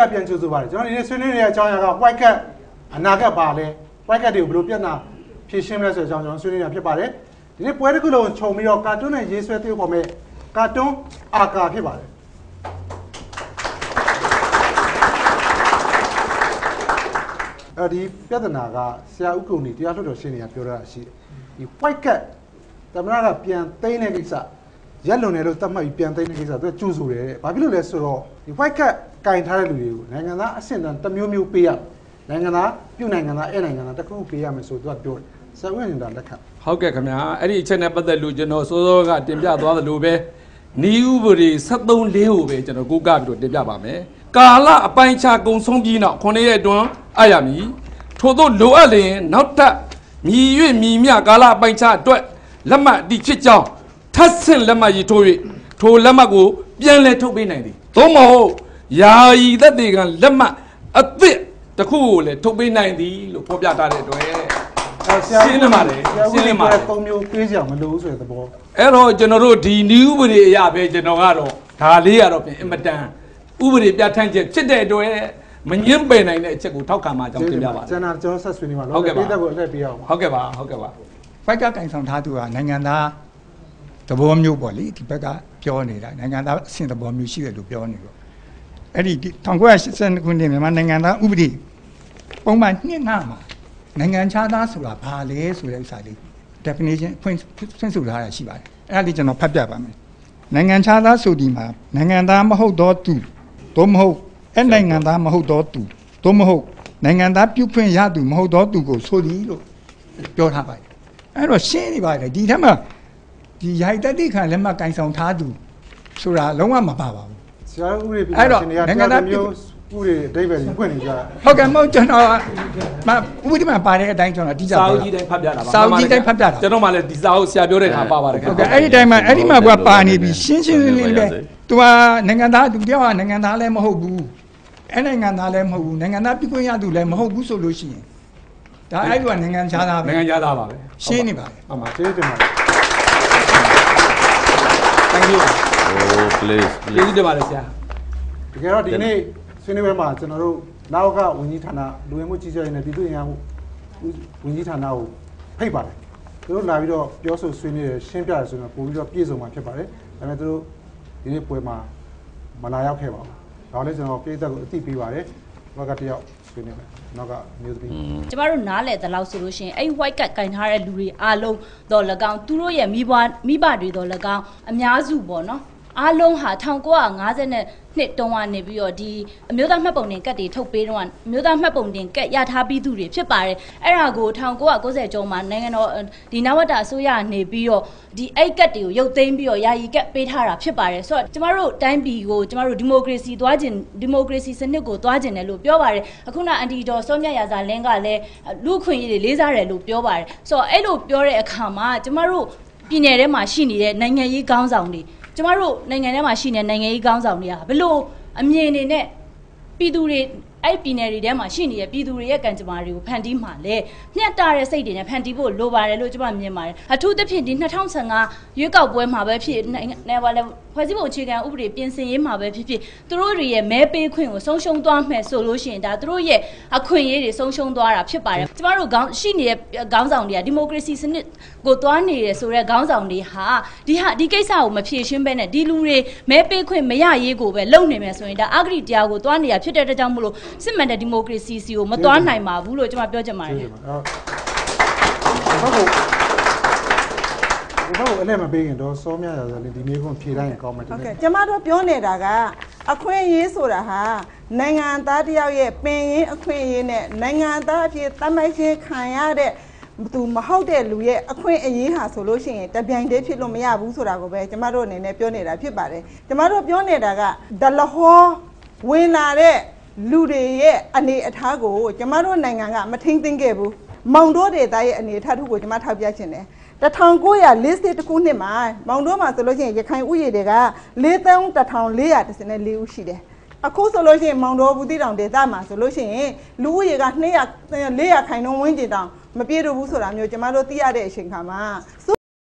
ကပြန်ကြိုးဆိုပါတယ်ကျွန်တော်ဒီနေ့ဆွေးနွေးနေတဲ့အကြောင်းအရာက white cat အနာဂတ်ပါလဲ white cat တွေကိုဘယ်လိုပြဿနာဖြေရှင်းမလဲဆိုတဲ့အကြောင်းကျွန်တော်ဆွေးနွေးနေတာဖြစ်ပါတယ်ဒီနေ့ပွဲတစ်ခုလုံးခြုံပြီးတော့ကာတွန်းနဲ့ရေးဆွဲသေးပေါ်မဲ့ကာတွန်းအာကာဖြစ်ပါတယ်ဒီပြဿနာကဆရာဦးကုန်နေတရားလွှတ်တော်ရှင်းနေတာပြောတာရှိတယ်ဒီ white cat သမဏကပြန်သိမ်းတဲ့ကိစ္စရက်လွန်တယ်လို့သတ်မှတ်ပြီးပြန်သိမ်းတဲ့ကိစ္စသူကကြိုးဆိုတယ်ဘာဖြစ်လို့လဲဆိုတော့ဒီ white cat ကင်ထားတဲ့လူတွေကိုနိုင်ငံသားအဆင့်တန်းတစ်မျိုးမျိုးပေးရနိုင်ငံသားပြုနိုင်ငံသားအဲ့နိုင်ငံသားတစ်ခုပေးရမယ်ဆိုသူကပြောတယ်ဆရာဦးနေတာလက်ခံဟုတ်ကဲ့ခင်ဗျာအဲ့ဒီအချက်နဲ့ပတ်သက်လို့ကျွန်တော်စောစောကတင်ပြသွားသလိုပဲနီးဥပဒေ73လေးကိုပဲကျွန်တော်ကိုးကားပြီးတော့တင်ပြပါမယ်ကာလအပိုင်းခြားကုံဆုံးပြီးနောက်9ရက်အတွင်းအရမီထို့သောလိုအပ်လျင်နောက်ထပ်မြည်၍မြည်မြကာလအပိုင်းခြားအတွက်လက်မှတ်ဒီဖြစ်ကြောင်းထပ်ဆင့်လက်မှတ်ရေးထိုး၍ထိုလက်မှတ်ကိုပြန်လည်ထုတ်ပေးနိုင်သည်သို့မဟုတ်ယာယီသက်သေကလက်မှတ်အသစ်တစ်ခုကိုလည်းထုတ်ပေးနိုင်သည်လို့ဖော်ပြထားတဲ့အတွက်ရှင်းနေပါတယ်ရှင်းနေပါတယ်ပုံမျိုးပေးကြမလို့ဆိုတဲ့သဘောအဲ့တော့ကျွန်တော်တို့ဒီနည်းဥပဒေအရာပဲကျွန်တော်ကတော့ဒါလေးကတော့ပြင်အင်မတန်ဥပဒေပြဋ္ဌာန်းချက်ဖြစ်တဲ့အတွက်မငင်းပယ်နိုင်တဲ့အချက်ကိုထောက်ခံမှာကြောင်းတင်ပြပါတယ်ကျွန်တော်ဆက်ဆွေးနေပါလို့ပြည်သက်ကိုအလှည့်ပေးအောင်ဟုတ်ကဲ့ပါဟုတ်ကဲ့ပါဖိုက်ကကင်ဆောင်ထားသူကနိုင်ငံသားသဘောမျိုးပေါ့လေဒီဘက်ကပြောနေတာနိုင်ငံသားအဆင့်သဘောမျိုးရှိတယ်လို့ပြောနေတော့အဲ့ဒီ1982ခုနှစ်မြန်မာနိုင်ငံသားဥပဒေပုံမှန်2မှာနိုင်ငံခြားသားဆိုတာဘာလဲဆိုတဲ့ဥစ္စာလေး definition ဖွင့်ဆိုထားတာရှိပါတယ်အဲ့ဒါလေးကျွန်တော်ဖတ်ပြပါမယ်နိုင်ငံခြားသားဆိုဒီမှာနိုင်ငံသားမဟုတ်တော့သူသို့မဟုတ်အဲ့နိုင်ငံသားမဟုတ်တော့သူသို့မဟုတ်နိုင်ငံသားပြုခွင့်ရသူမဟုတ်တော့သူကိုဆိုသည်လို့ပြောထားပါတယ်အဲ့တော့ရှင်းနေပါတယ်ဒီထက်မှဒီရိုက်တက်တိခံလက်မှတ်ကင်ဆောင်ထားသူဆိုတာလုံးဝမပါပါဘူးဆရာဦးရေပြည်ရှင်တွေကနိုင်ငံသားမျိုးဦးရေအဓိပ္ပာယ်ဖွင့်နေကြဟုတ်ကဲ့မဟုတ်ကျွန်တော်ဥပဒေမှာပါတဲ့အတိုင်းကျွန်တော်တိကျပါစာအုပ်ကြီးတိုင်းဖတ်ပြတာပါစာအုပ်ကြီးတိုင်းဖတ်ပြတာကျွန်တော်မှလည်းဒီစာအုပ်ဆရာပြောတဲ့ဟာပါပါတယ်ဟုတ်ကဲ့အဲ့ဒီတိုင်းမှာအဲ့ဒီမှာကပါနေပြီရှင်းရှင်းလင်းလင်းပဲသူကနိုင်ငံသားသူတယောက်ကနိုင်ငံသားလည်းမဟုတ်ဘူးအဲ့နိုင်ငံသားလည်းမဟုတ်ဘူးနိုင်ငံသားပြခွင့်ရသူလည်းမဟုတ်ဘူးဆိုလို့ရှိရင်ဒါအဲ့ဒီကနိုင်ငံခြားသားပဲနိုင်ငံခြားသားပါပဲရှင်းနေပါတယ်ဟုတ်ပါကျေးဇူးတင်ပါတယ် Thank you oh please ကျေးဇူးတင်ပါတယ်ဆရာတကယ်တော့ဒီနေ့ဆွေးနွေးပွဲမှာကျွန်တော်တို့နောက်ကဝန်ကြီးဌာနလူဝင်မှုကြီးကြပ်ရေးနဲ့ပြည်သူ့အင်အားဝန်ကြီးဌာနကိုဖိတ်ပါတယ်သူတို့လာပြီးတော့ပြောဆိုဆွေးနွေးရရှင်းပြရဆိုတော့ပို့ပြီးတော့ပြည့်စုံမှာဖြစ်ပါတယ်ဒါပေမဲ့သူတို့ဒီနေ့ပွဲမှာမလာရောက်ခဲ့ပါဘူးဒါလည်းကျွန်တော်ပြည်သက်ကိုအသိပေးပါတယ်နောက်ကတယောက်ဆွေးနွေးမယ်နောက်ကမျိုးသမီးကျမတို့နားလေတဲ့လောက်ဆိုလို့ရှိရင်အဲ့ white cat ကင်ထားတဲ့လူတွေအားလုံးတော့၎င်းသူတို့ရဲ့မိဘတွေတော့၎င်းအများစုပေါ့နော်အားလုံးဟာ1950နှစ်တုန်းကနေပြီးတော့ဒီအမျိုးသားမှတ်ပုံတင်ကတ်တွေထုတ်ပေးတော့အမျိုးသားမှတ်ပုံတင်ကတ်ရထားပြီးသူတွေဖြစ်ပါတယ်အဲ့ဒါကို1990ကျော်မှာနိုင်ငံတော်ဒီနဝတ္တအစိုးရနေပြီးတော့ဒီအိတ်ကတ်တွေကိုရုပ်သိမ်းပြီးတော့ယာယီကတ်ပေးထားတာဖြစ်ပါတယ်ဆိုတော့ကျမတို့တိုင်းပြည်ကိုကျမတို့ဒီမိုကရေစီစနစ်ကိုသွားခြင်းတယ်လို့ပြောပါတယ်အခုနအန်တီတော်စောမြတ်ရာဇာလင်းကလည်းလူခွင့်ရေးတွေလေးစားတယ်လို့ပြောပါတယ်ဆိုတော့အဲ့လိုပြောတဲ့အခါမှာကျမတို့ပြည်နယ်ထဲမှာရှိနေတဲ့နိုင်ငံရေးခေါင်းဆောင်တွေကျမတို့နိုင်ငံထဲမှာရှိနေတဲ့နိုင်ငံရေးခေါင်းဆောင်တွေကဘလို့အမြင်တွေနဲ့ပြည်သူတွေအဲ့ပြည်နယ်တွေထဲမှာရှိနေတဲ့ပြည်သူတွေရဲ့ကံကြမ္မာတွေကိုဖန်တီးမှလဲမျှတတဲ့စိတ်တွေနဲ့ဖန်တီးဖို့လိုပါတယ်လို့ကျွန်မမြင်ပါတယ်အထူးသဖြင့်ဒီ2015ရွေးကောက်ပွဲမှာပဲဖြစ်နေပါလေဖွဲ့စည်းပုံအခြေခံဥပဒေပြင်ဆင်ရေးမှာပဲဖြစ်ဖြစ်သူတို့တွေရဲ့မဲပေးခွင့်ကိုဆုံးရှုံးသွားမယ်ဆိုလို့ရှိရင်ဒါသူတို့ရဲ့အခွင့်အရေးတွေဆုံးရှုံးသွားတာဖြစ်ပါတယ်ကျမတို့ရှိနေတဲ့ခေါင်းဆောင်တွေကဒီမိုကရေစီစနစ်ကိုသွားနေတယ်ဆိုတဲ့ခေါင်းဆောင်တွေဟာဒီကိစ္စကိုမဖြေရှင်းဘဲနဲ့ဒီလူတွေမဲပေးခွင့်မရရေးကိုပဲလုပ်နေမယ်ဆိုရင်ဒါအဂတိတရားကိုသွားနေတာဖြစ်တဲ့အတွက်ကြောင့်မို့လို့စစ်မှန်တဲ့ဒီမိုကရေစီစီကိုမသွားနိုင်ပါဘူးလို့ကျွန်မပြောချင်ပါတယ်ဟုတ်အဲ့နဲ့မပေးခင်တော့စောမြရဆိုရင်ဒီမျိုးကိုဖြေတိုင်းကောင်းမှတယ်ဟုတ်ကဲ့ကျမတို့ပြောနေတာကအခွင့်အရေးဆိုတာဟာနိုင်ငံသားတယောက်ရဲ့ပင်ရင်းအခွင့်အရေးနဲ့နိုင်ငံသားအဖြစ်သတ်မှတ်ခြင်းခံရတဲ့သူမဟုတ်တဲ့လူရဲ့အခွင့်အရေးဟာဆိုလို့ရှိရင်တပြိုင်တည်းဖြစ်လို့မရဘူးဆိုတာကိုပဲကျမတို့အနေနဲ့ပြောနေတာဖြစ်ပါတယ်ကျမတို့ပြောနေတာကဒလဟောဝင်လာတဲ့လူတွေရဲ့အနေအထားကိုကျမတို့နိုင်ငံကမထိန်းသိမ်းခဲ့ဘူးမောင်တို့ဒေသရဲ့အနေအထားထုကိုကျမထောက်ပြချင်တယ်1940ခုနှစ်မှာမောင်တို့မှာဆိုလို့ရှိရင်ရခိုင်ဥယျာဉ်တွေက4,1414ဦးရှိတယ်အခုဆိုလို့ရှိရင်မောင်တော်ဘူးတိတောင်ဒေသမှာဆိုလို့ရှိရင်လူဦးရေက400ခိုင်နှုန်းဝန်းကျင်တောင်မပြည့်တော့ဘူးဆိုတာမျိုးကျမတို့သိရတဲ့အချိန်ခါမှာ